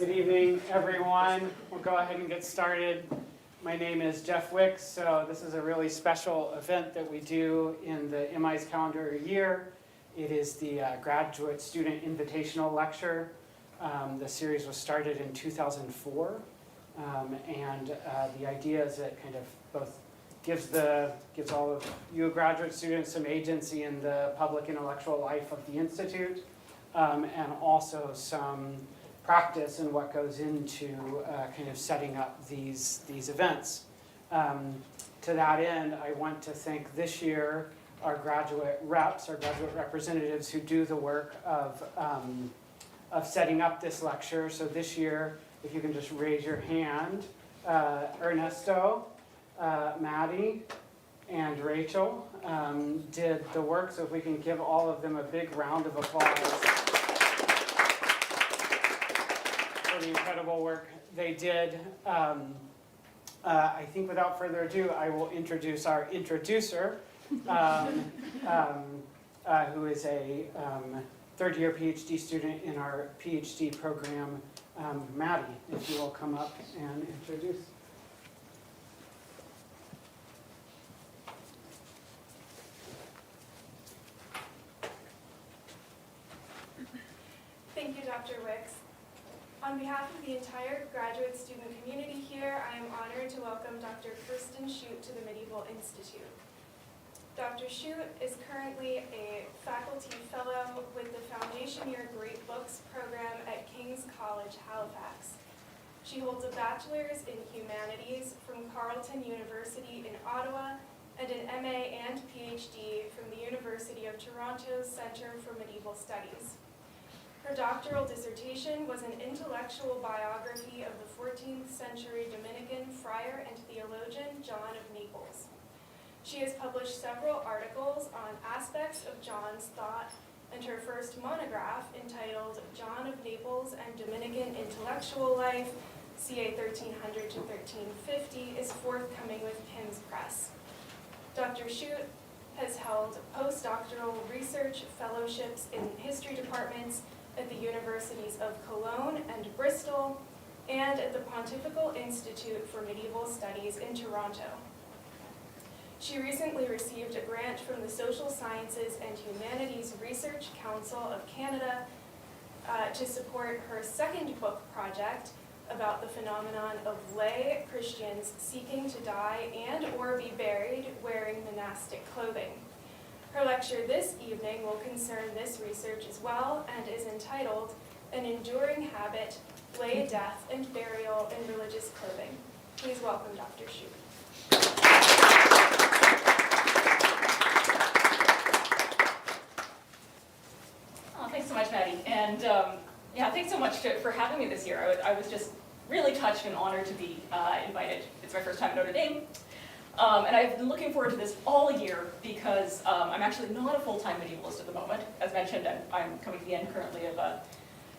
Good evening, everyone. We'll go ahead and get started. My name is Jeff Wicks, so this is a really special event that we do in the MI's calendar year. It is the Graduate Student Invitational Lecture. The series was started in 2004, and the idea is it kind of both gives all of you graduate students some agency in the public intellectual life of the Institute, and also some practice in what goes into kind of setting up these events. To that end, I want to thank this year our graduate reps, our graduate representatives who do the work of setting up this lecture. So this year, if you can just raise your hand, Ernesto, Maddie, and Rachel did the work, so if we can give all of them a big round of applause for the incredible work they did. I think without further ado, I will introduce our introducer, who is a third-year PhD student in our PhD program, Maddie, if you will come up and introduce. Thank you, Dr. Wicks. On behalf of the entire graduate student community here, I am honored to welcome Dr. Kirsten Shute to the Medieval Institute. Dr. Shute is currently a faculty fellow with the Foundation Year Great Books program at King's College, Halifax. She holds a bachelor's in humanities from Carleton University in Ottawa and an MA and PhD from the University of Toronto's Centre for Medieval Studies. Her doctoral dissertation was an intellectual biography of the 14th century Dominican friar and theologian John of Naples. She has published several articles on aspects of John's thought, and her first monograph, entitled John of Naples and Dominican Intellectual Life, ca. 1300 to 1350, is forthcoming with Pimm's Press. Dr. Shute has held postdoctoral research fellowships in history departments at the Universities of Cologne and Bristol, and at the Pontifical Institute for Medieval Studies in Toronto. She recently received a grant from the Social Sciences and Humanities Research Council of Canada to support her second book project about the phenomenon of lay Christians seeking to die and or be buried wearing monastic clothing. Her lecture this evening will concern this research as well and is entitled An Enduring Habit, Lay Death and Burial in Religious Clothing. Please welcome Dr. Shute. Oh, thanks so much, Maddie. And thanks so much for having me this year. I was just really touched and honored to be invited. It's my first time at Notre Dame. And I've been looking forward to this all year because I'm actually not a full-time medievalist at the moment. As mentioned, I'm coming to the end currently of a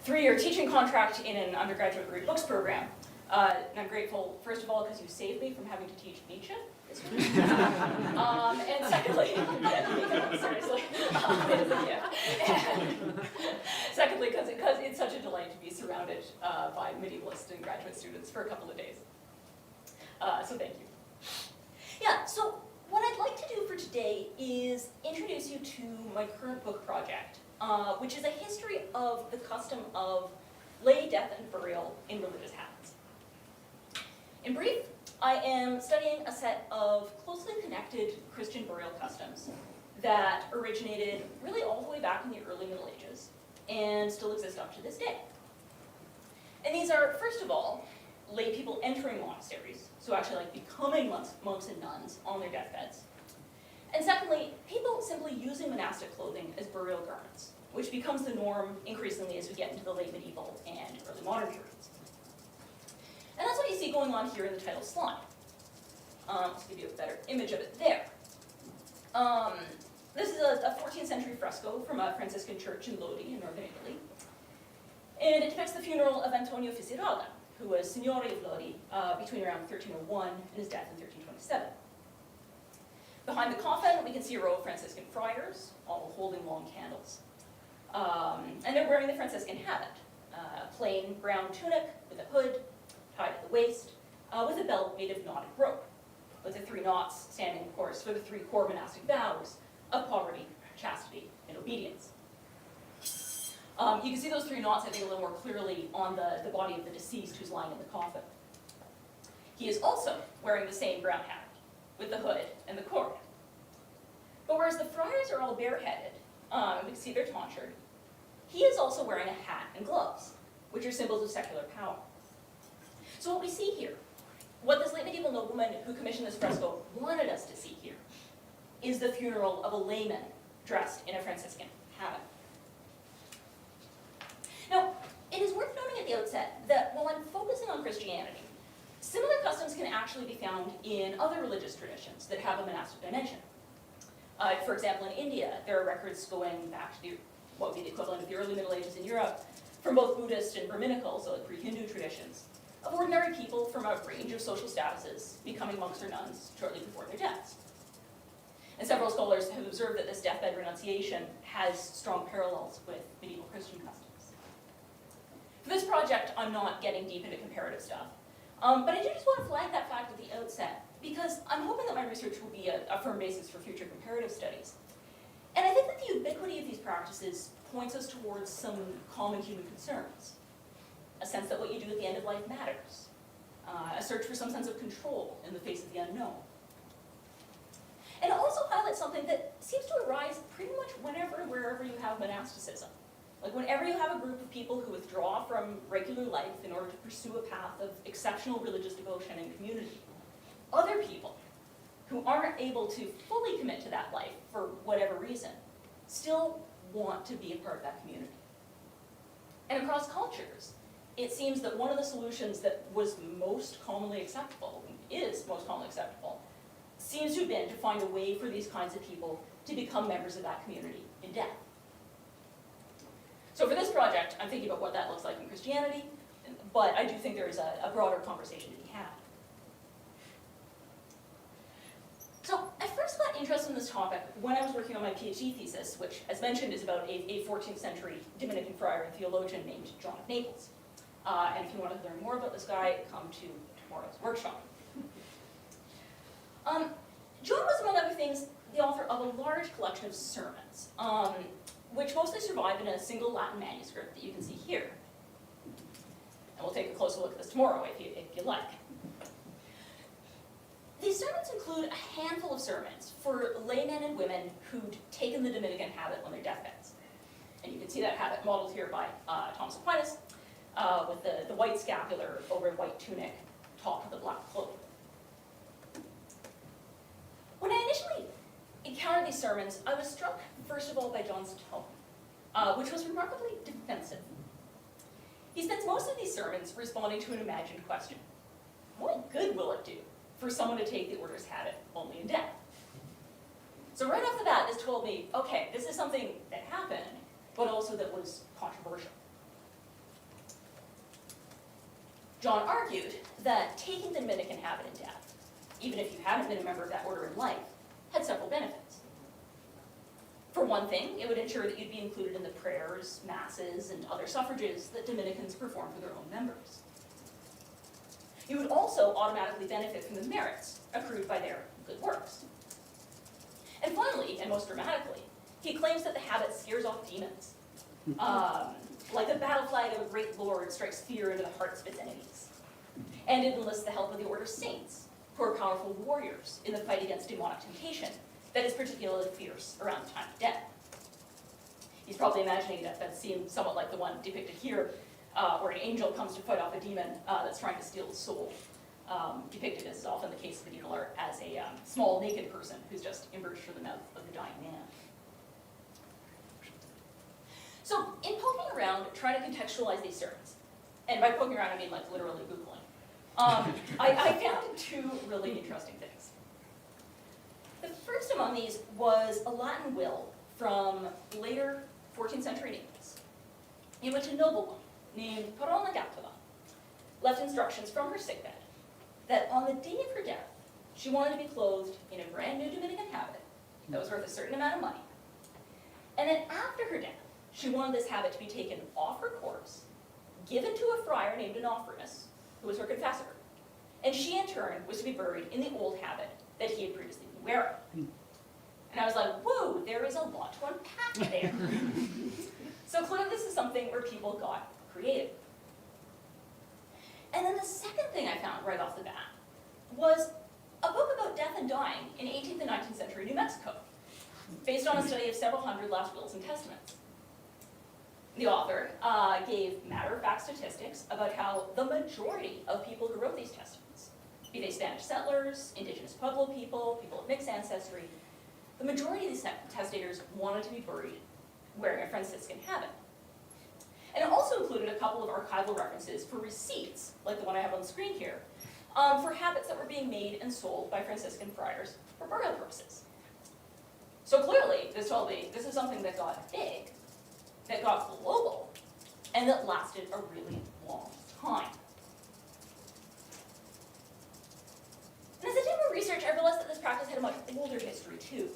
3-year teaching contract in an undergraduate Great Books program. And I'm grateful, first of all, because you saved me from having to teach Nietzsche this week. And secondly, seriously, secondly, because it's such a delight to be surrounded by medievalists and graduate students for a couple of days. So thank you. Yeah, so what I'd like to do for today is introduce you to my current book project, which is a history of the custom of lay death and burial in religious habits. In brief, I am studying a set of closely connected Christian burial customs that originated really all the way back in the early Middle Ages and still exist up to this day. And these are, first of all, lay people entering monasteries, so actually like becoming monks and nuns on their deathbeds. And secondly, people simply using monastic clothing as burial garments, which becomes the norm increasingly as we get into the late medieval and early modern periods. And that's what you see going on here in the title slide. Let's give you a better image of it there. This is a 14th century fresco from a Franciscan church in Lodi in northern Italy. And it depicts the funeral of Antonio Fisiraga, who was Signore of Lodi between around 1301 and his death in 1327. Behind the coffin, we can see a row of Franciscan friars, all holding long candles. And they're wearing the Franciscan habit, plain brown tunic with a hood tied at the waist, with a belt made of knotted rope, with the 3 knots standing, of course, for the 3 core monastic vows of poverty, chastity, and obedience. You can see those 3 knots, I think, a little more clearly on the body of the deceased who's lying in the coffin. He is also wearing the same brown hat, with the hood and the cord. But whereas the friars are all bareheaded, you can see they're tonsured, he is also wearing a hat and gloves, which are symbols of secular power. So what we see here, what this late medieval nobleman who commissioned this fresco wanted us to see here, is the funeral of a layman dressed in a Franciscan habit. Now, it is worth noting at the outset that while I'm focusing on Christianity, similar customs can actually be found in other religious traditions that have a monastic dimension. For example, in India, there are records going back to what would be the equivalent of the early Middle Ages in Europe, from both Buddhist and Brahminical, so like pre-Hindu traditions, of ordinary people from a range of social statuses becoming monks or nuns shortly before their deaths. And several scholars have observed that this deathbed renunciation has strong parallels with medieval Christian customs. For this project, I'm not getting deep into comparative stuff, but I do just want to flag that fact at the outset, because I'm hoping that my research will be a firm basis for future comparative studies. And I think that the ubiquity of these practices points us towards some common human concerns. A sense that what you do at the end of life matters. A search for some sense of control in the face of the unknown. And it also highlights something that seems to arise pretty much whenever and wherever you have monasticism. Like whenever you have a group of people who withdraw from regular life in order to pursue a path of exceptional religious devotion and community, other people who aren't able to fully commit to that life for whatever reason still want to be a part of that community. And across cultures, it seems that one of the solutions that was most commonly acceptable, is most commonly acceptable, seems to have been to find a way for these kinds of people to become members of that community in death. So for this project, I'm thinking about what that looks like in Christianity, but I do think there is a broader conversation to be had. So I first got interested in this topic when I was working on my PhD thesis, which, as mentioned, is about a 14th century Dominican friar and theologian named John of Naples. And if you want to learn more about this guy, come to tomorrow's workshop. John was, among other things, the author of a large collection of sermons, which mostly survive in a single Latin manuscript that you can see here. And we'll take a closer look at this tomorrow if you like. These sermons include a handful of sermons for laymen and women who'd taken the Dominican habit on their deathbeds. And you can see that habit modeled here by Thomas Aquinas, with the white scapular over a white tunic topped with a black cloak. When I initially encountered these sermons, I was struck, first of all, by John's tone, which was remarkably defensive. He spends most of these sermons responding to an imagined question. What good will it do for someone to take the order's habit only in death? So right off the bat, this told me, okay, this is something that happened, but also that was controversial. John argued that taking the Dominican habit in death, even if you hadn't been a member of that order in life, had several benefits. For one thing, it would ensure that you'd be included in the prayers, masses, and other suffrages that Dominicans perform for their own members. You would also automatically benefit from the merits accrued by their good works. And finally, and most dramatically, he claims that the habit scares off demons. Like the battle flag of a great lord strikes fear into the hearts of its enemies. And it enlists the help of the order's saints, who are powerful warriors in the fight against demonic temptation that is particularly fierce around the time of death. He's probably imagining that scene somewhat like the one depicted here, where an angel comes to fight off a demon that's trying to steal his soul, depicted, as is often the case in medieval art, as a small naked person who's just emerged from the mouth of the dying man. So in poking around, trying to contextualize these sermons, and by poking around I mean like literally Googling, I found two really interesting things. The first among these was a Latin will from later 14th century Naples, in which a noblewoman named Parona Gatula left instructions from her sickbed that on the day of her death, she wanted to be clothed in a brand new Dominican habit that was worth a certain amount of money. And then after her death, she wanted this habit to be taken off her corpse, given to a friar named Onofrius, who was her confessor, and she in turn was to be buried in the old habit that he had previously been wearing. And I was like, whoa, there is a lot to unpack there. So clearly this is something where people got creative. And then the second thing I found right off the bat was a book about death and dying in 18th and 19th century New Mexico, based on a study of several hundred last wills and testaments. The author gave matter-of-fact statistics about how the majority of people who wrote these testaments, be they Spanish settlers, indigenous Pueblo people, people of mixed ancestry, the majority of these testators wanted to be buried wearing a Franciscan habit. And it also included a couple of archival references for receipts, like the one I have on the screen here, for habits that were being made and sold by Franciscan friars for burial purposes. So clearly, this told me this is something that got big, that got global, and that lasted a really long time. And as I did more research, I realized that this practice had a much older history too.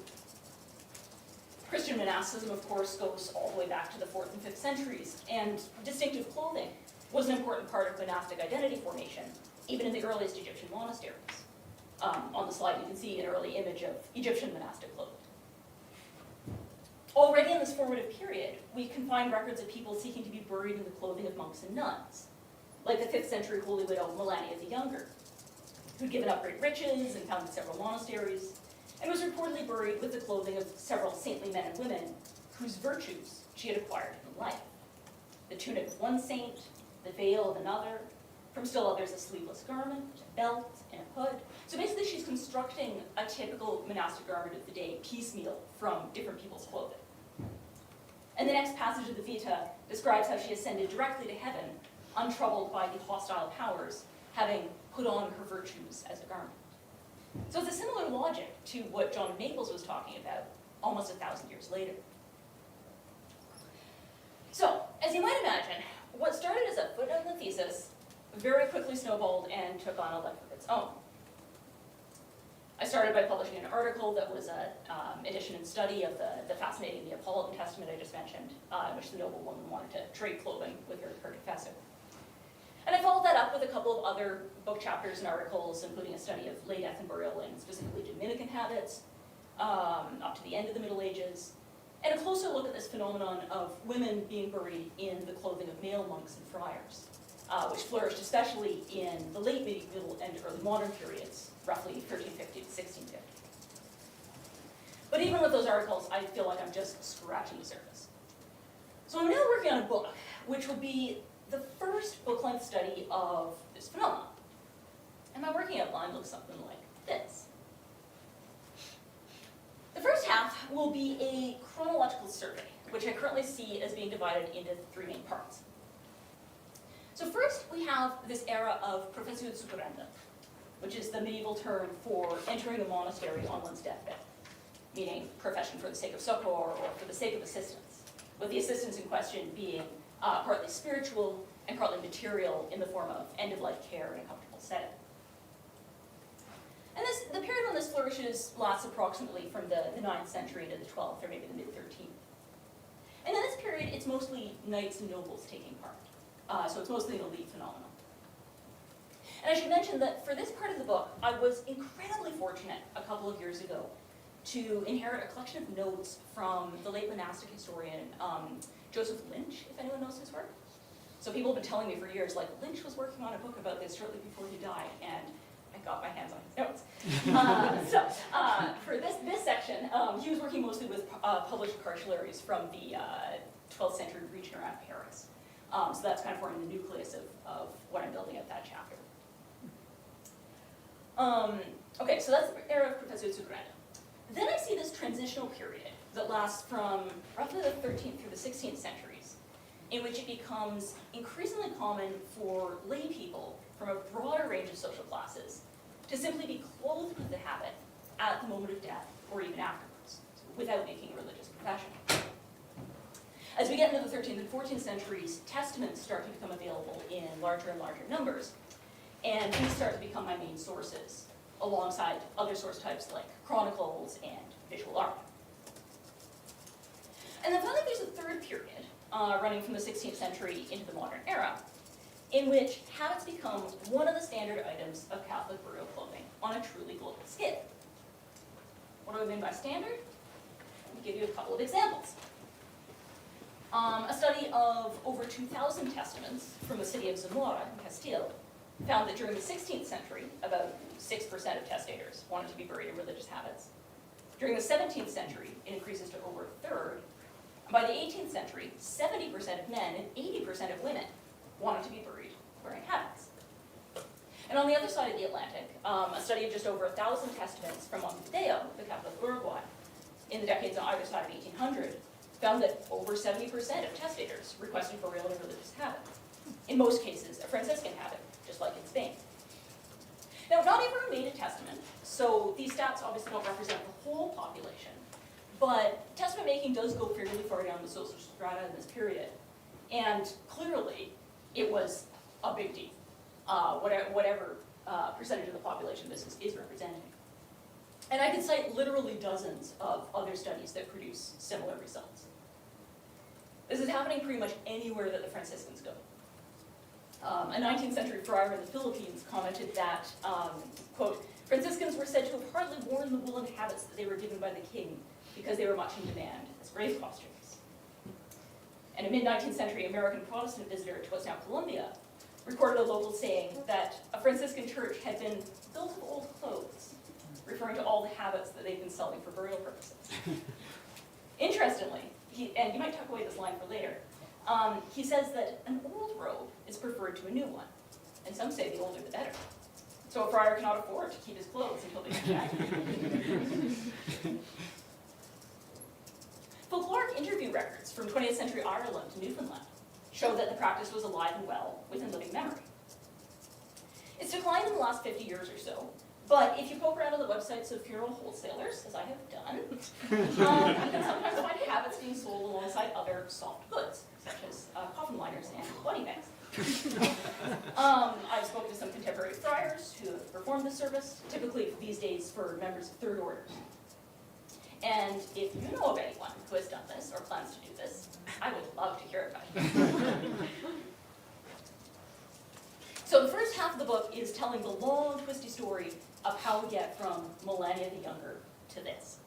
Christian monasticism, of course, goes all the way back to the 4th and 5th centuries, and distinctive clothing was an important part of monastic identity formation, even in the earliest Egyptian monasteries. On the slide, you can see an early image of Egyptian monastic clothing. Already in this formative period, we can find records of people seeking to be buried in the clothing of monks and nuns, like the 5th century holy widow Melania the Younger, who'd given up great riches and founded several monasteries, and was reportedly buried with the clothing of several saintly men and women whose virtues she had acquired in life. The tunic of one saint, the veil of another, from still others a sleeveless garment, a belt, and a hood. So basically she's constructing a typical monastic garment of the day piecemeal from different people's clothing. And the next passage of the Vita describes how she ascended directly to heaven, untroubled by the hostile powers, having put on her virtues as a garment. So it's a similar logic to what John of Naples was talking about almost 1,000 years later. So, as you might imagine, what started as a footnote in the thesis very quickly snowballed and took on a life of its own. I started by publishing an article that was an edition and study of the fascinating Neapolitan Testament I just mentioned, in which the noblewoman wanted to trade clothing with her confessor. And I followed that up with a couple of other book chapters and articles, including a study of lay death and burial in specifically Dominican habits, up to the end of the Middle Ages, and a closer look at this phenomenon of women being buried in the clothing of male monks and friars, which flourished especially in the late medieval and early modern periods, roughly 1350 to 1650. But even with those articles, I feel like I'm just scratching the surface. So I'm now working on a book, which will be the first book-length study of this phenomenon. And my working outline looks something like this. The first half will be a chronological survey, which I currently see as being divided into 3 main parts. So first, we have this era of professio succurrenda, which is the medieval term for entering a monastery on one's deathbed, meaning profession for the sake of succor or for the sake of assistance, with the assistance in question being partly spiritual and partly material in the form of end-of-life care in a comfortable setting. And the period when this flourishes lasts approximately from the 9th century to the 12th, or maybe the mid-13th. And in this period, it's mostly knights and nobles taking part. So it's mostly an elite phenomenon. And I should mention that for this part of the book, I was incredibly fortunate a couple of years ago to inherit a collection of notes from the late monastic historian Joseph Lynch, if anyone knows his work. So people have been telling me for years, like, Lynch was working on a book about this shortly before he died, and I got my hands on his notes. For this section, he was working mostly with published cartularies from the 12th century region around Paris. So that's kind of forming the nucleus of what I'm building at that chapter. Okay, so that's the era of professio succurrenda. Then I see this transitional period that lasts from roughly the 13th through the 16th centuries, in which it becomes increasingly common for lay people from a broader range of social classes to simply be clothed with the habit at the moment of death or even afterwards, without making a religious profession. As we get into the 13th and 14th centuries, testaments start to become available in larger and larger numbers, and these start to become my main sources, alongside other source types like chronicles and visual art. And then finally there's a third period, running from the 16th century into the modern era, in which habits become one of the standard items of Catholic burial clothing on a truly global scale. What do I mean by standard? Let me give you a couple of examples. A study of over 2,000 testaments from the city of Zamora in Castile found that during the 16th century, about 6% of testators wanted to be buried in religious habits. During the 17th century, it increases to over a third. And by the 18th century, 70% of men and 80% of women wanted to be buried wearing habits. And on the other side of the Atlantic, a study of just over 1,000 testaments from Montevideo, the capital of Uruguay, in the decades on either side of 1800, found that over 70% of testators requested burial in a religious habit. In most cases, a Franciscan habit, just like in Spain. Now, not everyone made a testament, so these stats obviously don't represent the whole population, but testament making does go fairly far down the social strata in this period, and clearly, it was a big deal, whatever percentage of the population this is representing. And I could cite literally dozens of other studies that produce similar results. This is happening pretty much anywhere that the Franciscans go. A 19th century friar in the Philippines commented that, quote, Franciscans were said to have hardly worn the woolen habits that they were given by the king because they were much in demand as grave costumes. And a mid-19th century American Protestant visitor to what's now Colombia recorded a local saying that a Franciscan church had been built of old clothes, referring to all the habits that they'd been selling for burial purposes. Interestingly, and you might tuck away this line for later, he says that an old robe is preferred to a new one, and some say the older the better. So a friar cannot afford to keep his clothes until they get back. Folkloric interview records from 20th century Ireland and Newfoundland show that the practice was alive and well within living memory. It's declined in the last 50 years or so, but if you poke around on the websites of funeral wholesalers, as I have done, you can sometimes find habits being sold alongside other soft goods, such as coffin liners and body bags. I've spoken to some contemporary friars who have performed this service, typically these days for members of third orders. And if you know of anyone who has done this or plans to do this, I would love to hear about it. So the first half of the book is telling the long, twisty story of how we get from Melania the Younger to this.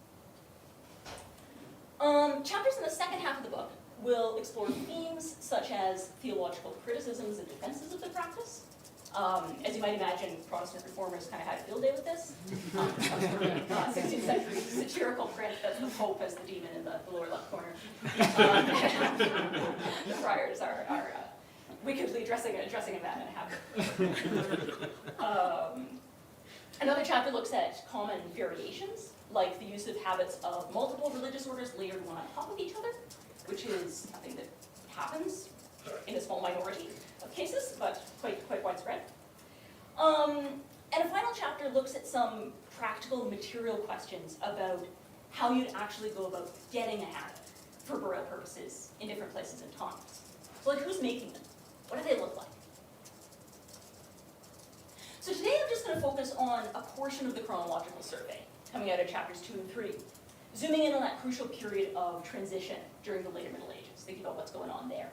Chapters in the second half of the book will explore themes such as theological criticisms and defenses of the practice. As you might imagine, Protestant reformers kind of had a field day with this. 16th century satirical print that's the Pope as the demon in the lower left corner. The friars are wickedly dressing a man in a habit. Another chapter looks at common variations, like the use of habits of multiple religious orders layered one on top of each other, which is something that happens in a small minority of cases, but quite widespread. And a final chapter looks at some practical material questions about how you'd actually go about getting a habit for burial purposes in different places and times. So like, who's making them? What do they look like? So today I'm just going to focus on a portion of the chronological survey, coming out of chapters 2 and 3, zooming in on that crucial period of transition during the later Middle Ages, thinking about what's going on there.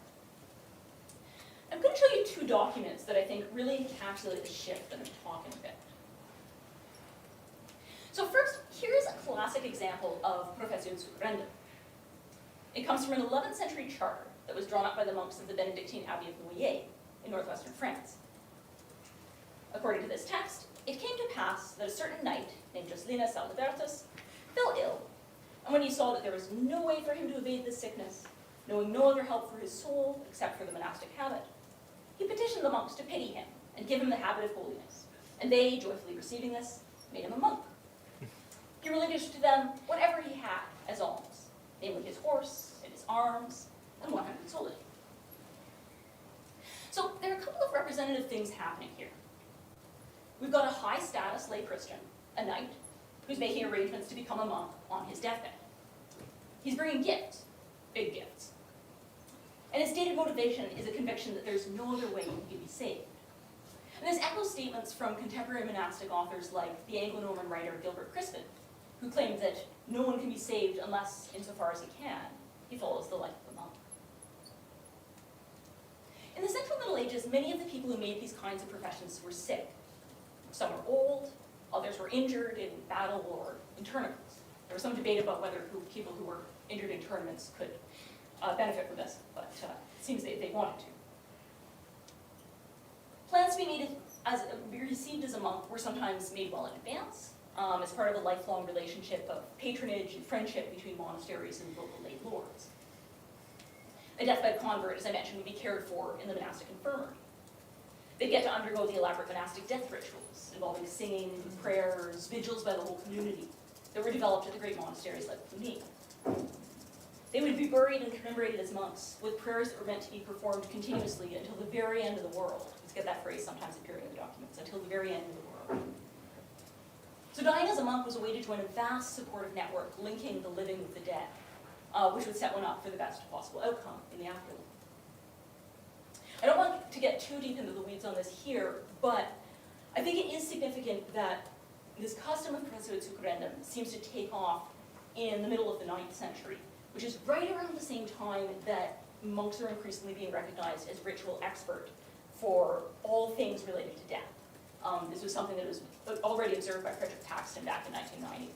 I'm going to show you two documents that I think really encapsulate the shift that I'm talking about. So first, here's a classic example of profession surrender. It comes from an 11th century charter that was drawn up by the monks of the Benedictine Abbey of Noyers in northwestern France. According to this text, it came to pass that a certain knight named Jocelina Salvabertus fell ill, and when he saw that there was no way for him to evade this sickness, knowing no other help for his soul except for the monastic habit, he petitioned the monks to pity him and give him the habit of holiness, and they, joyfully receiving this, made him a monk. He relinquished to them whatever he had as alms, namely his horse and his arms and 100 solidi. So there are a couple of representative things happening here. We've got a high-status lay Christian, a knight, who's making arrangements to become a monk on his deathbed. He's bringing gifts, big gifts. And his stated motivation is a conviction that there's no other way he can be saved. And this echoes statements from contemporary monastic authors like the Anglo-Norman writer Gilbert Crispin, who claimed that no one can be saved unless, insofar as he can, he follows the life of a monk. In the central Middle Ages, many of the people who made these kinds of professions were sick. Some were old, others were injured in battle or in tournaments. There was some debate about whether people who were injured in tournaments could benefit from this, but it seems they wanted to. Plans to be received as a monk were sometimes made well in advance, as part of a lifelong relationship of patronage and friendship between monasteries and local lay lords. A deathbed convert, as I mentioned, would be cared for in the monastic infirmary. They'd get to undergo the elaborate monastic death rituals involving singing, prayers, vigils by the whole community that were developed at the great monasteries like Cluny. They would be buried and commemorated as monks with prayers that were meant to be performed continuously until the very end of the world. Let's get that phrase sometimes appearing in the documents, until the very end of the world. So dying as a monk was a way to join a vast supportive network linking the living with the dead, which would set one up for the best possible outcome in the afterlife. I don't want to get too deep into the weeds on this here, but I think it is significant that this custom of professio succurrendum seems to take off in the middle of the 9th century, which is right around the same time that monks are increasingly being recognized as ritual expert for all things related to death. This was something that was already observed by Frederick Paxton back in 1990.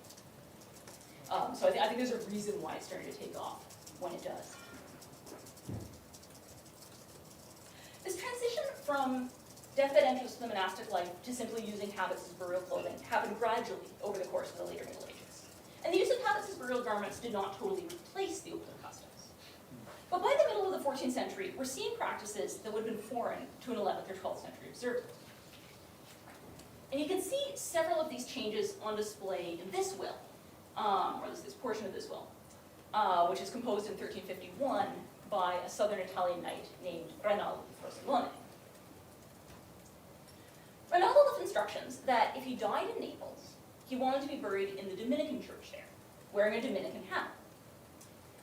So I think there's a reason why it's starting to take off when it does. This transition from deathbed entrance to the monastic life to simply using habits as burial clothing happened gradually over the course of the later Middle Ages. And the use of habits as burial garments did not totally replace the older customs. But by the middle of the 14th century, we're seeing practices that would have been foreign to an 11th or 12th century observer. And you can see several of these changes on display in this will, or this portion of this will, which is composed in 1351 by a southern Italian knight named Rainaldo di Frosinone. Rainaldo left instructions that if he died in Naples, he wanted to be buried in the Dominican church there, wearing a Dominican hat.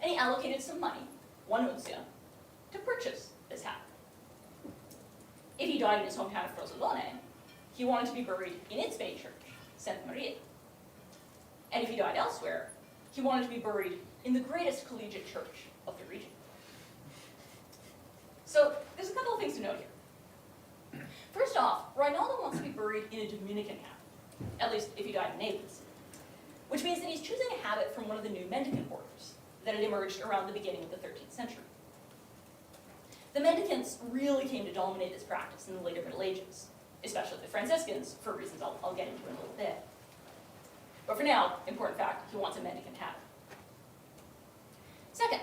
And he allocated some money, 1 uncia, to purchase this hat. If he died in his hometown of Frosinone, he wanted to be buried in its main church, Santa Maria. And if he died elsewhere, he wanted to be buried in the greatest collegiate church of the region. So there's a couple of things to note here. First off, Rainaldo wants to be buried in a Dominican habit, at least if he died in Naples, which means that he's choosing a habit from one of the new mendicant orders that had emerged around the beginning of the 13th century. The mendicants really came to dominate this practice in the later Middle Ages, especially the Franciscans, for reasons I'll get into in a little bit. But for now, important fact, he wants a mendicant habit. Second,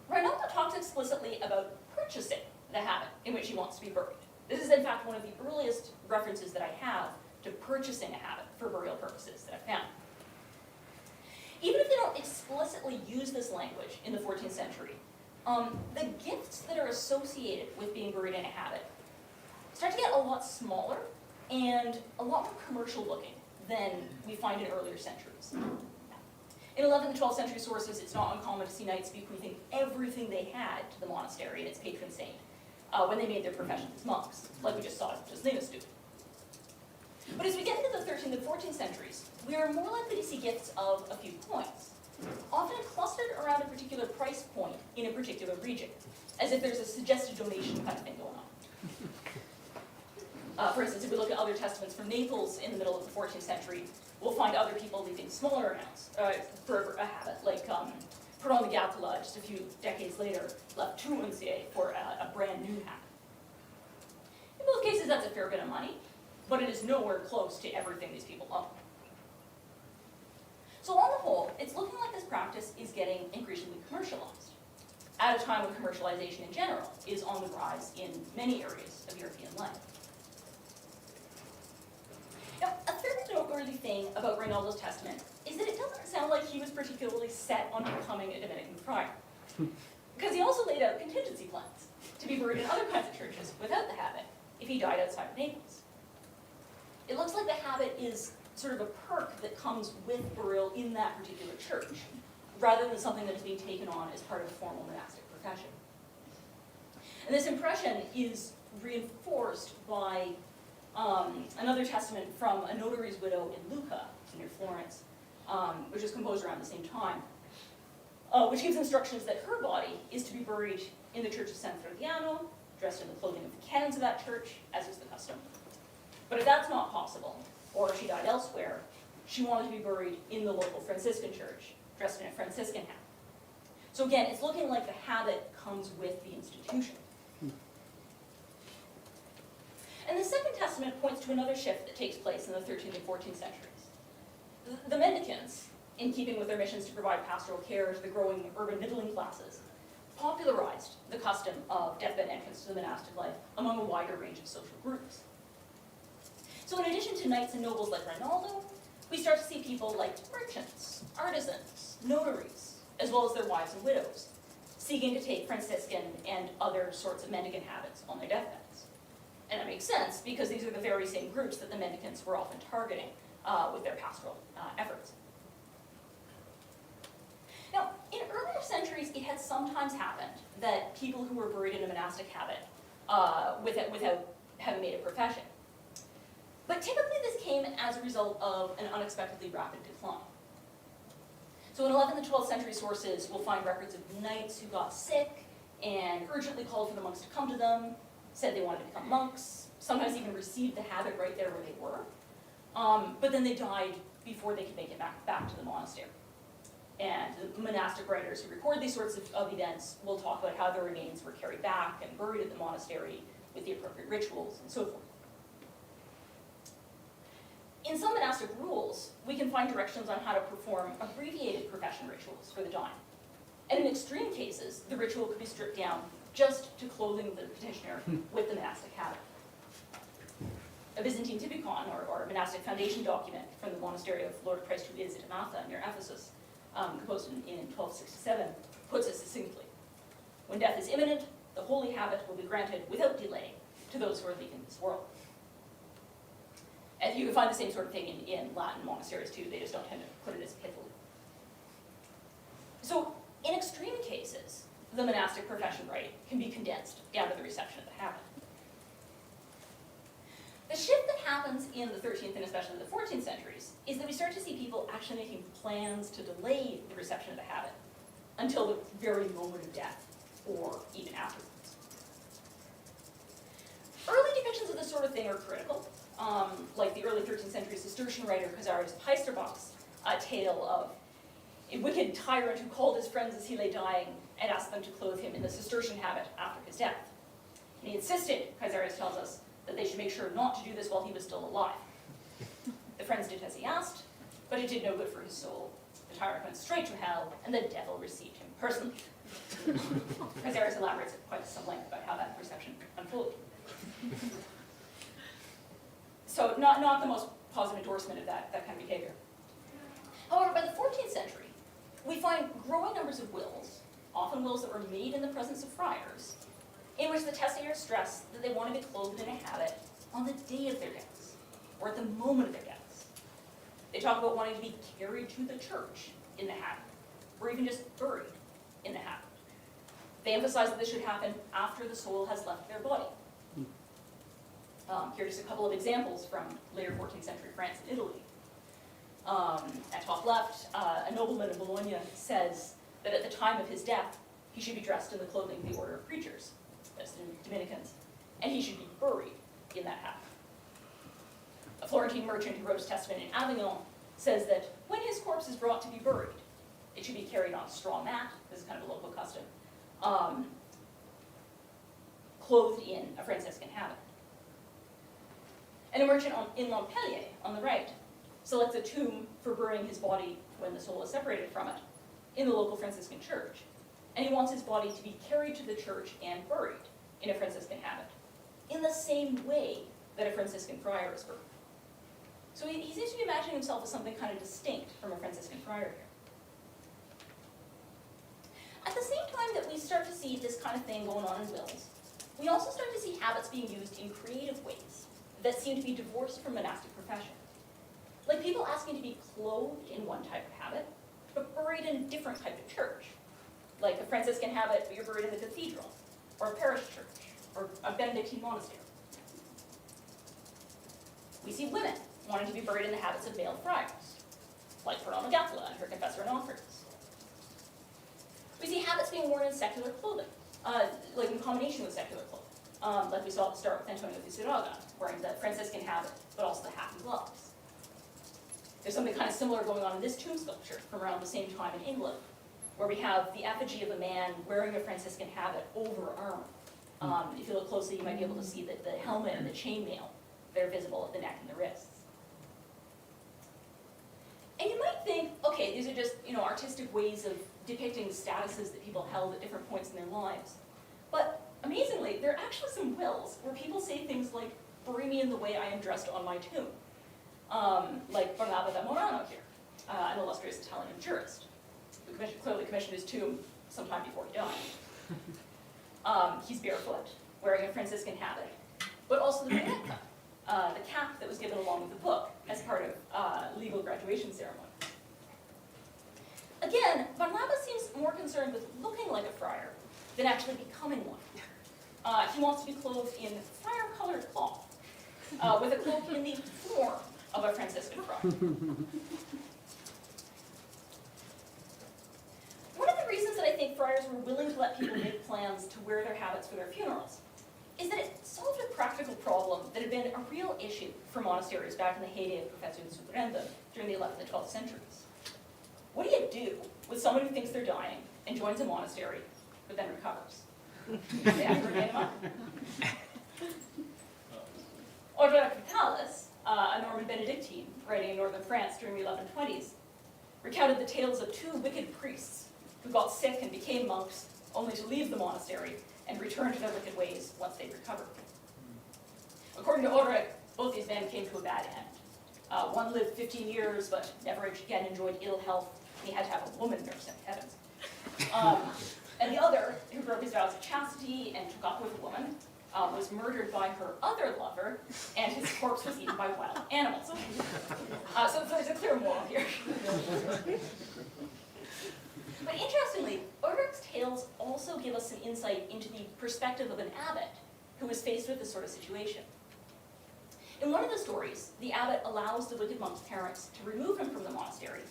Rainaldo talks explicitly about purchasing the habit in which he wants to be buried. This is in fact one of the earliest references that I have to purchasing a habit for burial purposes that I've found. Even if they don't explicitly use this language in the 14th century, the gifts that are associated with being buried in a habit start to get a lot smaller and a lot more commercial looking than we find in earlier centuries. In 11th and 12th century sources, it's not uncommon to see knights bequeathing everything they had to the monastery and its patron saint when they made their profession as monks, like we just saw Justinus do. But as we get into the 13th and 14th centuries, we are more likely to see gifts of a few coins, often clustered around a particular price point in a particular region, as if there's a suggested donation kind of thing going on. For instance, if we look at other testaments from Naples in the middle of the 14th century, we'll find other people leaving smaller amounts for a habit, like Peron de Gattula, just a few decades later, left 2 unciae for a brand new habit. In both cases, that's a fair bit of money, but it is nowhere close to everything these people own. So on the whole, it's looking like this practice is getting increasingly commercialized, at a time when commercialization in general is on the rise in many areas of European life. Now, a third noteworthy thing about Rainaldo's testament is that it doesn't sound like he was particularly set on becoming a Dominican friar, because he also laid out contingency plans to be buried in other kinds of churches without the habit if he died outside of Naples. It looks like the habit is sort of a perk that comes with burial in that particular church, rather than something that is being taken on as part of a formal monastic profession. And this impression is reinforced by another testament from a notary's widow in Lucca, near Florence, which was composed around the same time, which gives instructions that her body is to be buried in the church of San Frediano, dressed in the clothing of the canons of that church, as is the custom. But if that's not possible, or if she died elsewhere, she wanted to be buried in the local Franciscan church, dressed in a Franciscan hat. So again, it's looking like the habit comes with the institution. And the Second Testament points to another shift that takes place in the 13th and 14th centuries. The mendicants, in keeping with their missions to provide pastoral care to the growing urban middling classes, popularized the custom of deathbed entrance to the monastic life among a wider range of social groups. So in addition to knights and nobles like Rinaldo, we start to see people like merchants, artisans, notaries, as well as their wives and widows, seeking to take Franciscan and other sorts of mendicant habits on their deathbeds. And that makes sense, because these are the very same groups that the mendicants were often targeting with their pastoral efforts. Now, in earlier centuries, it had sometimes happened that people who were buried in a monastic habit without having made a profession. But typically this came as a result of an unexpectedly rapid decline. So in 11th and 12th century sources, we'll find records of knights who got sick and urgently called for the monks to come to them, said they wanted to become monks, sometimes even received the habit right there where they were. But then they died before they could make it back to the monastery. And the monastic writers who record these sorts of events will talk about how their remains were carried back and buried at the monastery with the appropriate rituals and so forth. In some monastic rules, we can find directions on how to perform abbreviated profession rituals for the dying. And in extreme cases, the ritual could be stripped down just to clothing the petitioner with the monastic habit. A Byzantine typicon, or a monastic foundation document from the monastery of Lord Christ who is at Amatha near Ephesus, composed in 1267, puts it succinctly. When death is imminent, the holy habit will be granted without delay to those who are leaving this world. And you can find the same sort of thing in Latin monasteries too, they just don't tend to put it as pithily. So in extreme cases, the monastic profession rite can be condensed down to the reception of the habit. The shift that happens in the 13th and especially the 14th centuries is that we start to see people actually making plans to delay the reception of the habit until the very moment of death, or even afterwards. Early depictions of this sort of thing are critical, like the early 13th century Cistercian writer Casarius Heisterbach's tale of a wicked tyrant who called his friends as he lay dying and asked them to clothe him in the Cistercian habit after his death. And he insisted, Casarius tells us, that they should make sure not to do this while he was still alive. The friends did as he asked, but it did no good for his soul. The tyrant went straight to hell, and the devil received him personally. Casarius elaborates at quite some length about how that reception unfolded. So not the most positive endorsement of that kind of behavior. However, by the 14th century, we find growing numbers of wills, often wills that were made in the presence of friars, in which the testators stress that they want to be clothed in a habit on the day of their deaths, or at the moment of their deaths. They talk about wanting to be carried to the church in the habit, or even just buried in the habit. They emphasize that this should happen after the soul has left their body. Here are just a couple of examples from later 14th century France and Italy. At top left, a nobleman of Bologna says that at the time of his death, he should be dressed in the clothing of the order of preachers, that's the Dominicans, and he should be buried in that habit. A Florentine merchant who wrote his testament in Avignon says that when his corpse is brought to be buried, it should be carried on a straw mat, this is kind of a local custom, clothed in a Franciscan habit. And a merchant in Montpellier, on the right, selects a tomb for burying his body when the soul is separated from it in the local Franciscan church. And he wants his body to be carried to the church and buried in a Franciscan habit, in the same way that a Franciscan friar is buried. So he seems to be imagining himself as something kind of distinct from a Franciscan friar here. At the same time that we start to see this kind of thing going on in wills, we also start to see habits being used in creative ways that seem to be divorced from monastic profession. Like people asking to be clothed in one type of habit, but buried in a different type of church. Like a Franciscan habit, but you're buried in the cathedral, or a parish church, or a Benedictine monastery. We see women wanting to be buried in the habits of male friars, like Corona Gatula and her confessor and offerings. We see habits being worn in secular clothing, like in combination with secular clothing. like we saw at the start with Antonio Fusiraga, wearing the Franciscan habit, but also the hat and gloves. There's something kind of similar going on in this tomb sculpture from around the same time in England, where we have the effigy of a man wearing a Franciscan habit over armor. If you look closely, you might be able to see that the helmet and the chainmail, they're visible at the neck and the wrists. And you might think, okay, these are just, artistic ways of depicting statuses that people held at different points in their lives. But amazingly, there are actually some wills where people say things like, "Bury me in the way I am dressed on my tomb." Like Barnaba da Murano here, an illustrious Italian jurist, who clearly commissioned his tomb sometime before he died. He's barefoot, wearing a Franciscan habit, but also the beretta, the cap that was given along with the book as part of legal graduation ceremony. Again, Barnaba seems more concerned with looking like a friar than actually becoming one. He wants to be clothed in friar-colored cloth, with a cloak in the form of a Franciscan friar. One of the reasons that I think friars were willing to let people make plans to wear their habits for their funerals is that it solved a practical problem that had been a real issue for monasteries back in the heyday of Professor Zubrenda during the 11th and 12th centuries. What do you do with someone who thinks they're dying and joins a monastery, but then recovers? They have to remain a monk. Orderic Vitalis, a Norman Benedictine writing in northern France during the 1120s, recounted the tales of two wicked priests who got sick and became monks only to leave the monastery and return to their wicked ways once they recovered. According to Orderic, both these men came to a bad end. One lived 15 years, but never again enjoyed ill health. He had to have a woman nurse him, heavens. And the other, who broke his vows of chastity and took up with a woman, was murdered by her other lover, and his corpse was eaten by wild animals. So there's a clear moral here. But interestingly, Orderic's tales also give us some insight into the perspective of an abbot who was faced with this sort of situation. In one of the stories, the abbot allows the wicked monk's parents to remove him from the monastery,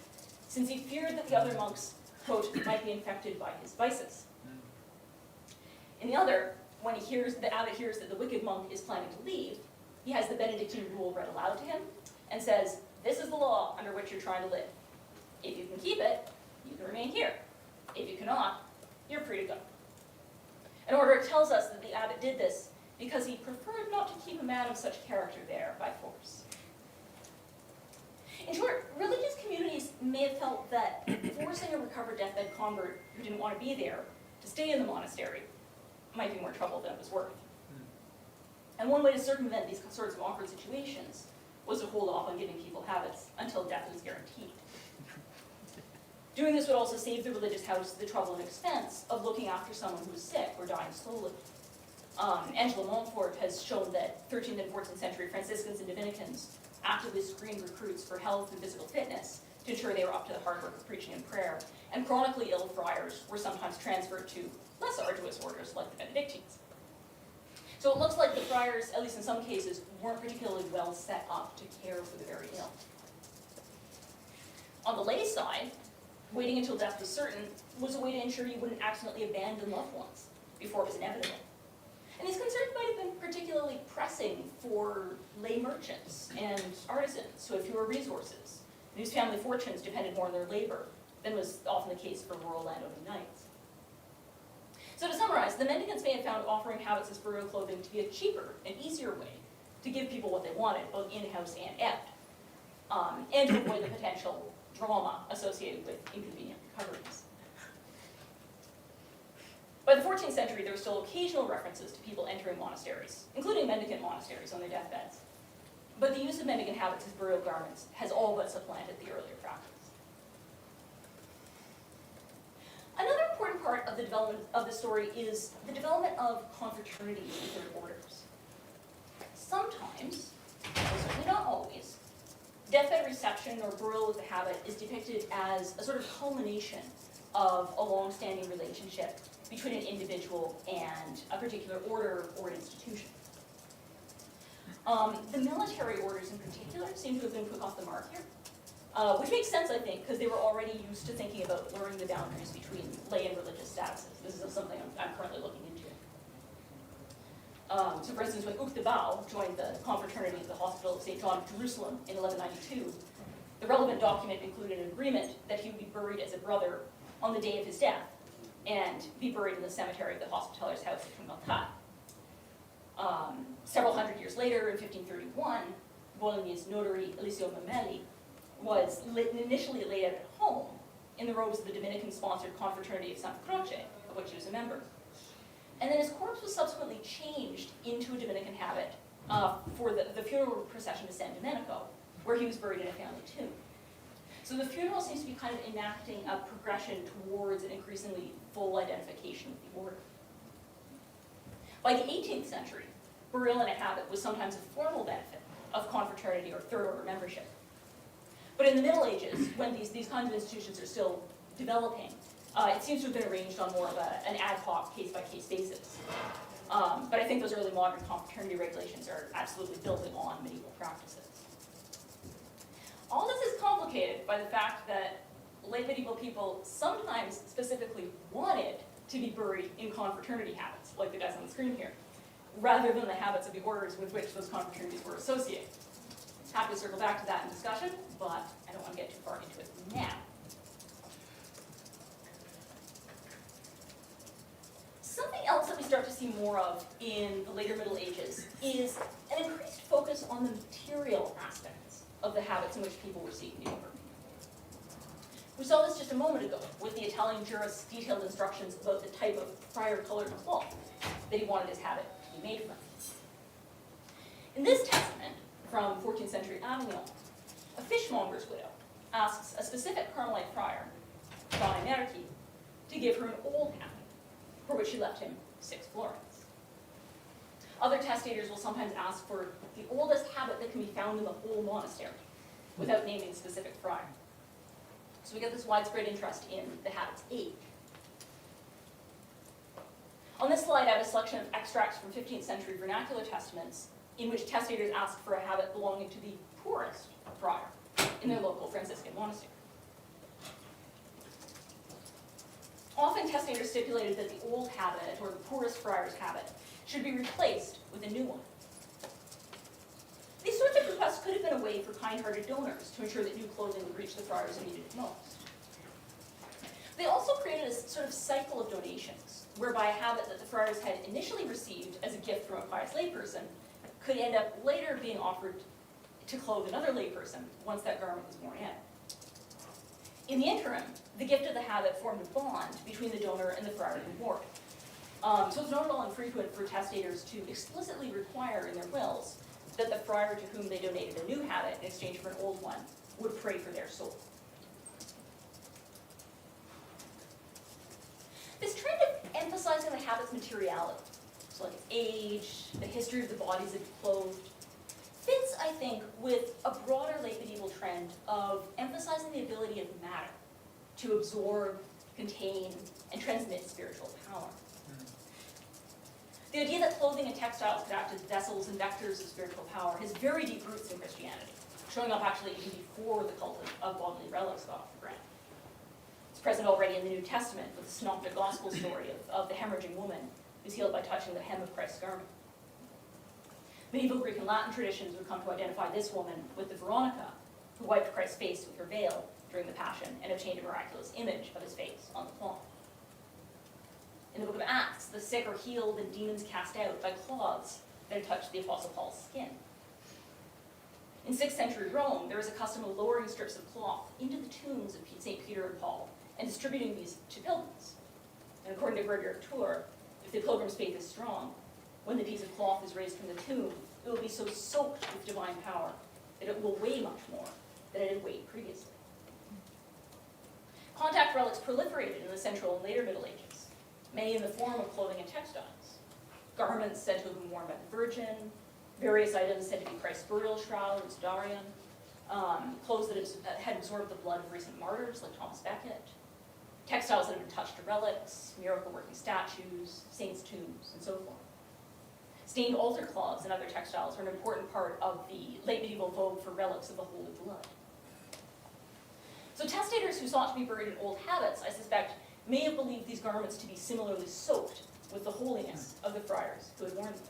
since he feared that the other monks, quote, might be infected by his vices. In the other, when the abbot hears that the wicked monk is planning to leave, he has the Benedictine rule read aloud to him and says, "This is the law under which you're trying to live. If you can keep it, you can remain here. If you cannot, you're free to go." And Orderic tells us that the abbot did this because he preferred not to keep a man of such character there by force. In short, religious communities may have felt that forcing a recovered deathbed convert who didn't want to be there to stay in the monastery might be more trouble than it was worth. And one way to circumvent these sorts of awkward situations was to hold off on giving people habits until death was guaranteed. Doing this would also save the religious house the trouble and expense of looking after someone who was sick or dying slowly. Angela Montfort has shown that 13th and 14th century Franciscans and Dominicans actively screened recruits for health and physical fitness to ensure they were up to the hard work of preaching and prayer, and chronically ill friars were sometimes transferred to less arduous orders like the Benedictines. So it looks like the friars, at least in some cases, weren't particularly well set up to care for the very ill. On the lay side, waiting until death was certain was a way to ensure you wouldn't accidentally abandon loved ones before it was inevitable. And these concerns might have been particularly pressing for lay merchants and artisans who had fewer resources, and whose family fortunes depended more on their labor than was often the case for rural landowning knights. So to summarize, the mendicants may have found offering habits as burial clothing to be a cheaper and easier way to give people what they wanted, both in-house and out, and to avoid the potential drama associated with inconvenient recoveries. By the 14th century, there were still occasional references to people entering monasteries, including mendicant monasteries on their deathbeds. But the use of mendicant habits as burial garments has all but supplanted the earlier practice. Another important part of the development of the story is the development of confraternities and third orders. Sometimes, but certainly not always, deathbed reception or burial with the habit is depicted as a sort of culmination of a long-standing relationship between an individual and a particular order or institution. The military orders in particular seem to have been quick off the mark here, which makes sense, I think, because they were already used to thinking about blurring the boundaries between lay and religious statuses. This is something I'm currently looking into. So for instance, when Uqtabao joined the confraternity of the Hospital of St. John of Jerusalem in 1192, the relevant document included an agreement that he would be buried as a brother on the day of his death and be buried in the cemetery of the Hospitaller's house at Tungalkat. Several hundred years later, in 1531, Bolognese notary Eliseo Mameli was initially laid out at home in the robes of the Dominican-sponsored confraternity of Santa Croce, of which he was a member. And then his corpse was subsequently changed into a Dominican habit for the funeral procession to San Domenico, where he was buried in a family tomb. So the funeral seems to be kind of enacting a progression towards an increasingly full identification with the order. By the 18th century, burial in a habit was sometimes a formal benefit of confraternity or third order membership. But in the Middle Ages, when these kinds of institutions are still developing, it seems to have been arranged on more of an ad hoc, case-by-case basis. But I think those early modern confraternity regulations are absolutely building on medieval practices. All this is complicated by the fact that late medieval people sometimes specifically wanted to be buried in confraternity habits, like the guys on the screen here, rather than the habits of the orders with which those confraternities were associated. Happy to circle back to that in discussion, but I don't want to get too far into it now. Something else that we start to see more of in the later Middle Ages is an increased focus on the material aspects of the habits in which people were seeking to be buried. We saw this just a moment ago with the Italian jurist's detailed instructions about the type of friar-colored cloth that he wanted his habit to be made from. In this testament from 14th century Avignon, a fishmonger's widow asks a specific Carmelite friar, Donna Merchi, to give her an old habit, for which she left him 6 florins. Other testators will sometimes ask for the oldest habit that can be found in the whole monastery, without naming a specific friar. So we get this widespread interest in the habit's age. On this slide, I have a selection of extracts from 15th century vernacular testaments in which testators asked for a habit belonging to the poorest friar in their local Franciscan monastery. Often testators stipulated that the old habit, or the poorest friar's habit, should be replaced with a new one. These sorts of requests could have been a way for kind-hearted donors to ensure that new clothing would reach the friars who needed it most. They also created a sort of cycle of donations, whereby a habit that the friars had initially received as a gift from a pious layperson could end up later being offered to clothe another layperson once that garment was worn out. In the interim, the gift of the habit formed a bond between the donor and the friar who wore it. So it's not at all infrequent for testators to explicitly require in their wills that the friar to whom they donated a new habit in exchange for an old one would pray for their soul. This trend of emphasizing the habit's materiality, so like its age, the history of the bodies it clothed, fits, I think, with a broader late medieval trend of emphasizing the ability of matter to absorb, contain, and transmit spiritual power. The idea that clothing and textiles could act as vessels and vectors of spiritual power has very deep roots in Christianity, showing up actually even before the cult of bodily relics got off the ground. It's present already in the New Testament with the synoptic gospel story of the hemorrhaging woman who's healed by touching the hem of Christ's garment. Medieval Greek and Latin traditions would come to identify this woman with the Veronica, who wiped Christ's face with her veil during the Passion and obtained a miraculous image of his face on the cloth. In the book of Acts, the sick are healed and demons cast out by cloths that had touched the Apostle Paul's skin. In 6th century Rome, there was a custom of lowering strips of cloth into the tombs of St. Peter and Paul and distributing these to pilgrims. And according to Gregory of Tours, if the pilgrim's faith is strong, when the piece of cloth is raised from the tomb, it will be so soaked with divine power that it will weigh much more than it had weighed previously. Contact relics proliferated in the Central and later Middle Ages, many in the form of clothing and textiles. Garments said to have been worn by the Virgin, various items said to be Christ's burial shroud, or Sudarium, clothes that had absorbed the blood of recent martyrs like Thomas Becket, textiles that had been touched to relics, miracle-working statues, saints' tombs, and so forth. Stained altar cloths and other textiles were an important part of the late medieval vogue for relics of the Holy Blood. So testators who sought to be buried in old habits, I suspect, may have believed these garments to be similarly soaked with the holiness of the friars who had worn them.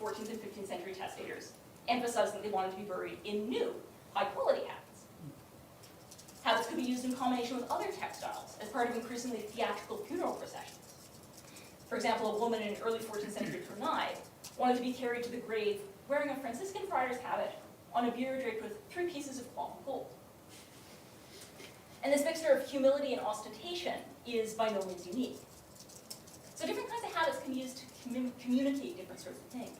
14th and 15th century testators emphasized that they wanted to be buried in new, high-quality habits. Habits could be used in combination with other textiles as part of increasingly theatrical funeral processions. For example, a woman in early 14th century Tournai wanted to be carried to the grave wearing a Franciscan friar's habit on a bier draped with 3 pieces of cloth of gold. And this mixture of humility and ostentation is by no means unique. So different kinds of habits can be used to communicate different sorts of things.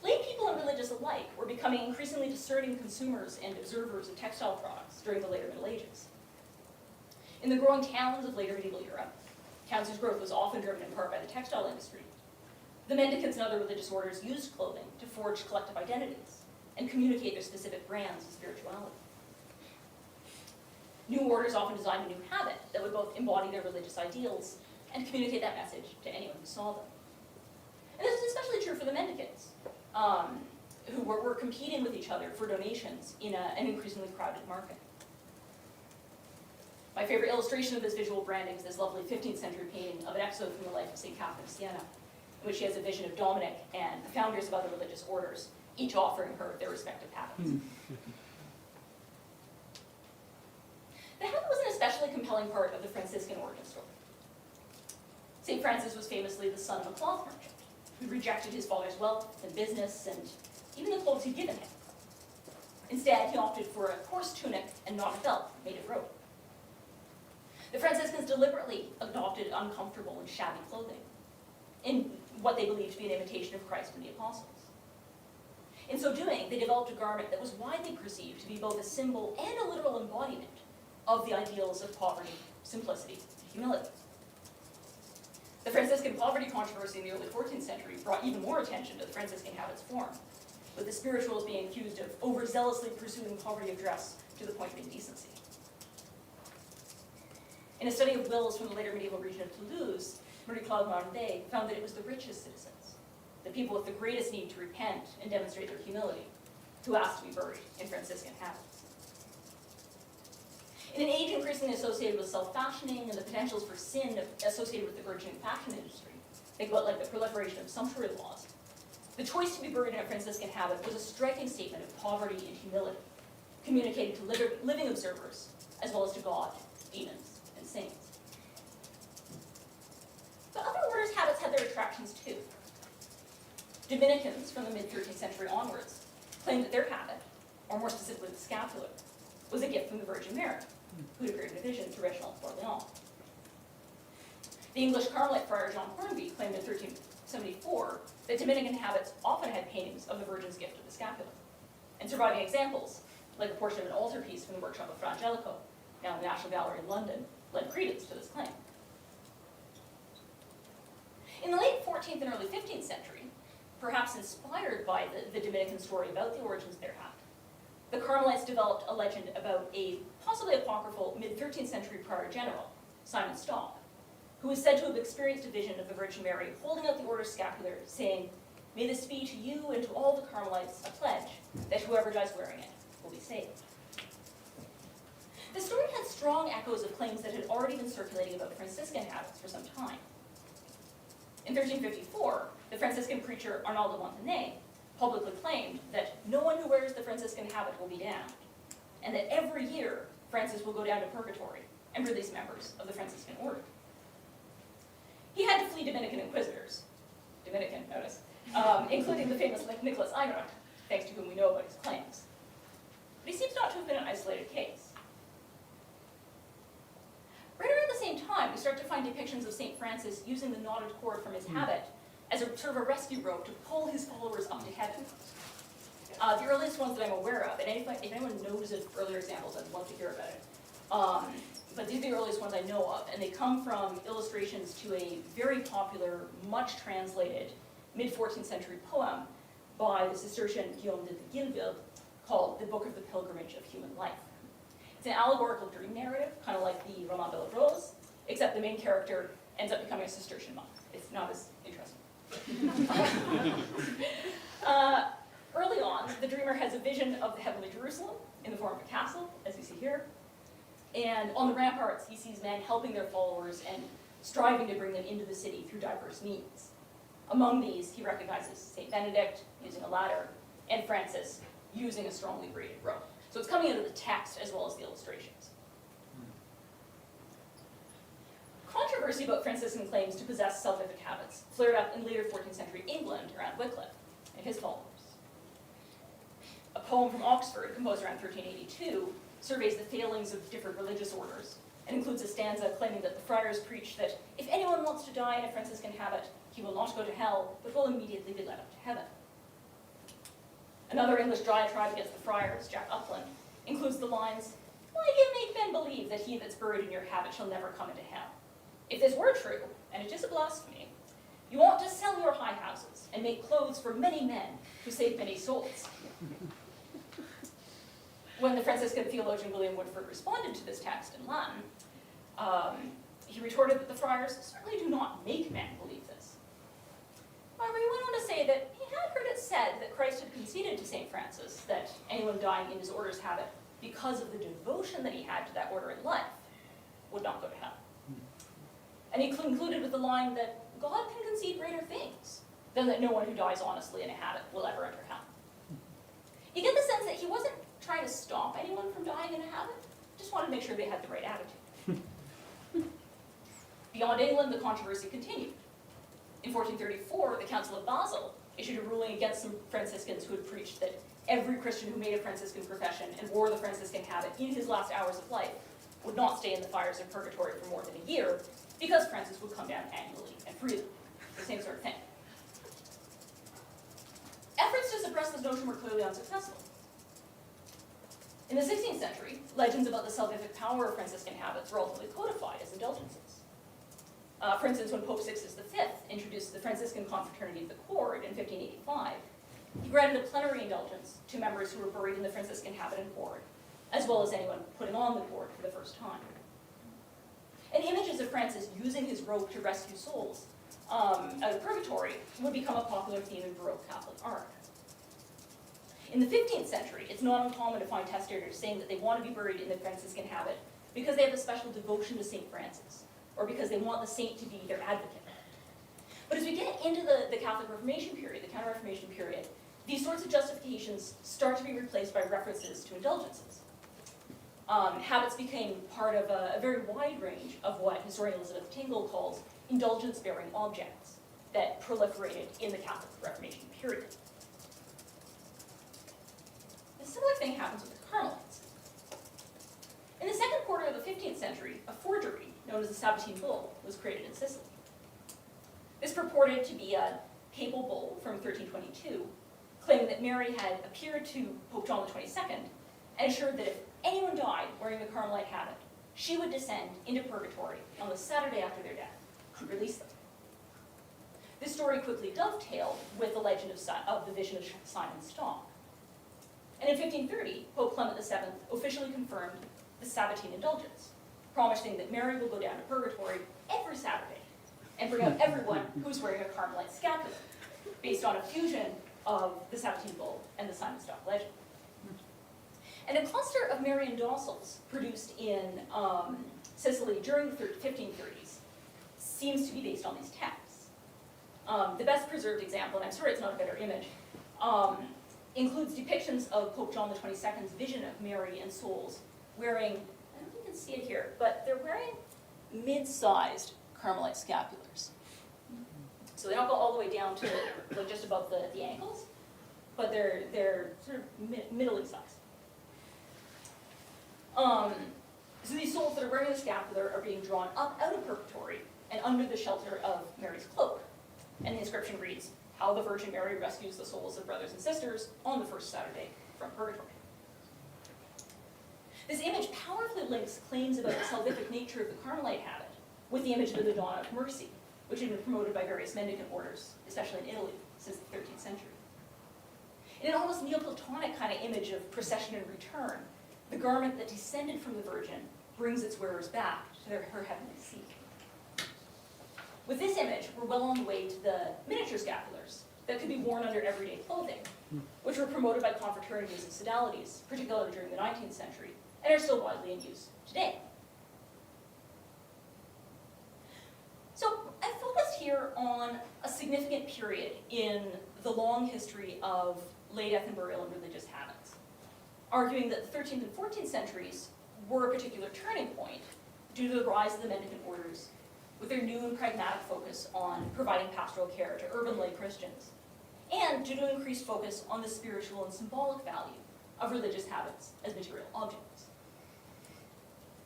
Lay people and religious alike were becoming increasingly discerning consumers and observers of textile products during the later Middle Ages. In the growing towns of later medieval Europe, towns whose growth was often driven in part by the textile industry, the mendicants and other religious orders used clothing to forge collective identities and communicate their specific brands of spirituality. New orders often designed a new habit that would both embody their religious ideals and communicate that message to anyone who saw them. And this is especially true for the mendicants, who were competing with each other for donations in an increasingly crowded market. My favorite illustration of this visual branding is this lovely 15th century painting of an episode from the life of St. Catherine of Siena, in which she has a vision of Dominic and the founders of other religious orders, each offering her their respective habits. The habit was an especially compelling part of the Franciscan origin story. St. Francis was famously the son of a cloth merchant, who rejected his father's wealth and business and even the clothes he'd given him. Instead, he opted for a coarse tunic and not a belt made of rope. The Franciscans deliberately adopted uncomfortable and shabby clothing in what they believed to be an imitation of Christ and the apostles. In so doing, they developed a garment that was widely perceived to be both a symbol and a literal embodiment of the ideals of poverty, simplicity, and humility. The Franciscan poverty controversy in the early 14th century brought even more attention to the Franciscan habit's form, with the spirituals being accused of overzealously pursuing poverty of dress to the point of indecency. In a study of wills from the later medieval region of Toulouse, Marie-Claude Mardet found that it was the richest citizens, the people with the greatest need to repent and demonstrate their humility, who asked to be buried in Franciscan habits. In an age increasingly associated with self-fashioning and the potentials for sin associated with the burgeoning fashion industry, think about like the proliferation of sumptuary laws, the choice to be buried in a Franciscan habit was a striking statement of poverty and humility, communicated to living observers, as well as to God, demons, and saints. But other orders' habits had their attractions too. Dominicans from the mid-13th century onwards claimed that their habit, or more specifically the scapular, was a gift from the Virgin Mary, who had appeared in a vision to Reginald of Orleans. The English Carmelite friar John Hornby claimed in 1374 that Dominican habits often had paintings of the Virgin's gift of the scapula, and surviving examples, like a portion of an altarpiece from the workshop of Fra Angelico, now in the National Gallery in London, lend credence to this claim. In the late 14th and early 15th century, perhaps inspired by the Dominican story about the origins of their habit, the Carmelites developed a legend about a possibly apocryphal mid-13th century prior general, Simon Stock, who is said to have experienced a vision of the Virgin Mary holding out the order's scapular, saying, "May this be to you and to all the Carmelites a pledge that whoever dies wearing it will be saved." The story had strong echoes of claims that had already been circulating about Franciscan habits for some time. In 1354, the Franciscan preacher Arnaldo Montané publicly claimed that no one who wears the Franciscan habit will be damned, and that every year Francis will go down to purgatory and release members of the Franciscan order. He had to flee Dominican inquisitors, Dominican, notice, including the famous Nicholas Eymer, thanks to whom we know about his claims. But he seems not to have been an isolated case. Right around the same time, we start to find depictions of St. Francis using the knotted cord from his habit as a sort of a rescue rope to pull his followers up to heaven. The earliest ones that I'm aware of, and if anyone knows of earlier examples, I'd love to hear about it. But these are the earliest ones I know of, and they come from illustrations to a very popular, much translated mid-14th century poem by the Cistercian Guillaume de Guilville called The Book of the Pilgrimage of Human Life. It's an allegorical dream narrative, kind of like the Roman de la Rose, except the main character ends up becoming a Cistercian monk. It's not as interesting. Early on, the dreamer has a vision of the heavenly Jerusalem in the form of a castle, as you see here. And on the ramparts, he sees men helping their followers and striving to bring them into the city through diverse means. Among these, he recognizes St. Benedict using a ladder, and Francis using a strongly braided rope. So it's coming out of the text as well as the illustrations. Controversy about Franciscan claims to possess salvific habits flared up in later 14th century England around Wycliffe and his followers. A poem from Oxford, composed around 1382, surveys the failings of different religious orders and includes a stanza claiming that the friars preach that if anyone wants to die in a Franciscan habit, he will not go to hell, but will immediately be led up to heaven. Another English diatribe against the friars, Jack Upland, includes the lines, "Why do you make men believe that he that's buried in your habit shall never come into hell? If this were true, and it is a blasphemy, you ought to sell your high houses and make clothes for many men to save many souls." When the Franciscan theologian William Woodford responded to this text in Latin, he retorted that the friars certainly do not make men believe this. However, he went on to say that he had heard it said that Christ had conceded to St. Francis that anyone dying in his order's habit because of the devotion that he had to that order in life would not go to hell. And he concluded with the line that God can concede greater things than that no one who dies honestly in a habit will ever enter hell. You get the sense that he wasn't trying to stop anyone from dying in a habit, just wanted to make sure they had the right attitude. Beyond England, the controversy continued. In 1434, the Council of Basel issued a ruling against some Franciscans who had preached that every Christian who made a Franciscan profession and wore the Franciscan habit in his last hours of life would not stay in the fires of purgatory for more than a year, because Francis would come down annually and free them. The same sort of thing. Efforts to suppress this notion were clearly unsuccessful. In the 16th century, legends about the salvific power of Franciscan habits were ultimately codified as indulgences. For instance, when Pope Sixtus V introduced the Franciscan Confraternity of the Cord in 1585, he granted a plenary indulgence to members who were buried in the Franciscan habit and cord, as well as anyone putting on the cord for the first time. And images of Francis using his rope to rescue souls out of purgatory would become a popular theme in Baroque Catholic art. In the 15th century, it's not uncommon to find testators saying that they want to be buried in the Franciscan habit because they have a special devotion to St. Francis, or because they want the saint to be their advocate. But as we get into the Catholic Reformation period, the Counter-Reformation period, these sorts of justifications start to be replaced by references to indulgences. Habits became part of a very wide range of what historian Elizabeth Tingle calls indulgence-bearing objects that proliferated in the Catholic Reformation period. A similar thing happens with the Carmelites. In the second quarter of the 15th century, a forgery known as the Sabbatine Bull was created in Sicily. This purported to be a papal bull from 1322, claiming that Mary had appeared to Pope John XXII and assured that if anyone died wearing the Carmelite habit, she would descend into purgatory on the Saturday after their death and release them. This story quickly dovetailed with the legend of the vision of Simon's Stock. And in 1530, Pope Clement VII officially confirmed the Sabbatine indulgence, promising that Mary will go down to purgatory every Saturday and bring out everyone who's wearing a Carmelite scapular, based on a fusion of the Sabbatine Bull and the Simon Stock legend. And a cluster of Marian docils produced in Sicily during the 1530s seems to be based on these texts. The best preserved example, and I'm sorry it's not a better image, includes depictions of Pope John XXII's vision of Mary and souls wearing, I don't think you can see it here, but they're wearing mid-sized Carmelite scapulars. So they don't go all the way down to like just above the ankles, but they're sort of middling sized. So these souls that are wearing the scapular are being drawn up out of purgatory and under the shelter of Mary's cloak. And the inscription reads, "How the Virgin Mary rescues the souls of brothers and sisters on the first Saturday from purgatory." This image powerfully links claims about the salvific nature of the Carmelite habit with the image of the Madonna of Mercy, which had been promoted by various mendicant orders, especially in Italy, since the 13th century. In an almost Neoplatonic kind of image of procession and return, the garment that descended from the Virgin brings its wearers back to her heavenly seat. With this image, we're well on the way to the miniature scapulars that could be worn under everyday clothing, which were promoted by confraternities and sodalities, particularly during the 19th century, and are still widely in use today. So I focused here on a significant period in the long history of late ethnic burial and religious habits, arguing that the 13th and 14th centuries were a particular turning point due to the rise of the mendicant orders, with their new and pragmatic focus on providing pastoral care to urban lay Christians, and due to increased focus on the spiritual and symbolic value of religious habits as material objects.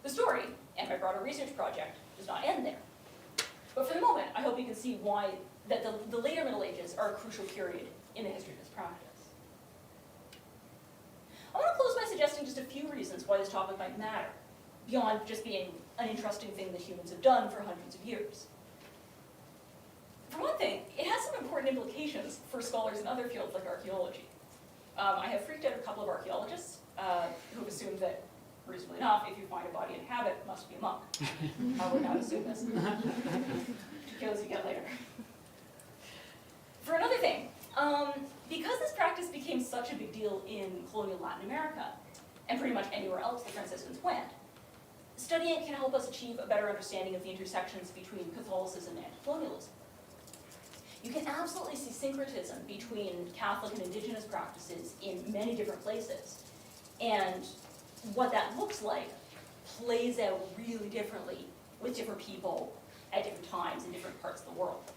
The story, and my broader research project, does not end there. But for the moment, I hope you can see why that the later Middle Ages are a crucial period in the history of this practice. I want to close by suggesting just a few reasons why this topic might matter, beyond just being an interesting thing that humans have done for hundreds of years. For one thing, it has some important implications for scholars in other fields like archaeology. I have freaked out a couple of archaeologists who have assumed that, reasonably enough, if you find a body in habit, it must be a monk. I would not assume this. Kills you get later. For another thing, because this practice became such a big deal in colonial Latin America, and pretty much anywhere else the Franciscans went, studying it can help us achieve a better understanding of the intersections between Catholicism and colonialism. You can absolutely see syncretism between Catholic and indigenous practices in many different places, and what that looks like plays out really differently with different people at different times in different parts of the world.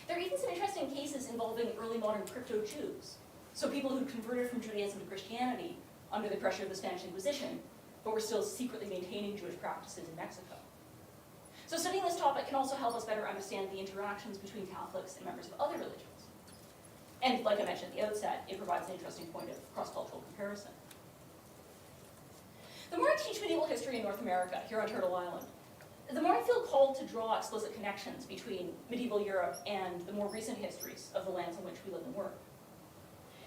There are even some interesting cases involving early modern crypto-Jews, so people who converted from Judaism to Christianity under the pressure of the Spanish Inquisition, but were still secretly maintaining Jewish practices in Mexico. So studying this topic can also help us better understand the interactions between Catholics and members of other religions. And like I mentioned at the outset, it provides an interesting point of cross-cultural comparison. The more I teach medieval history in North America, here on Turtle Island, the more I feel called to draw explicit connections between medieval Europe and the more recent histories of the lands on which we live and work.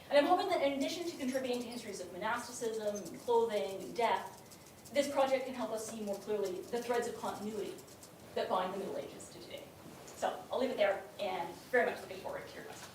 And I'm hoping that in addition to contributing to histories of monasticism, and clothing, and death, this project can help us see more clearly the threads of continuity that bind the Middle Ages to today. So I'll leave it there, and very much looking forward to your questions.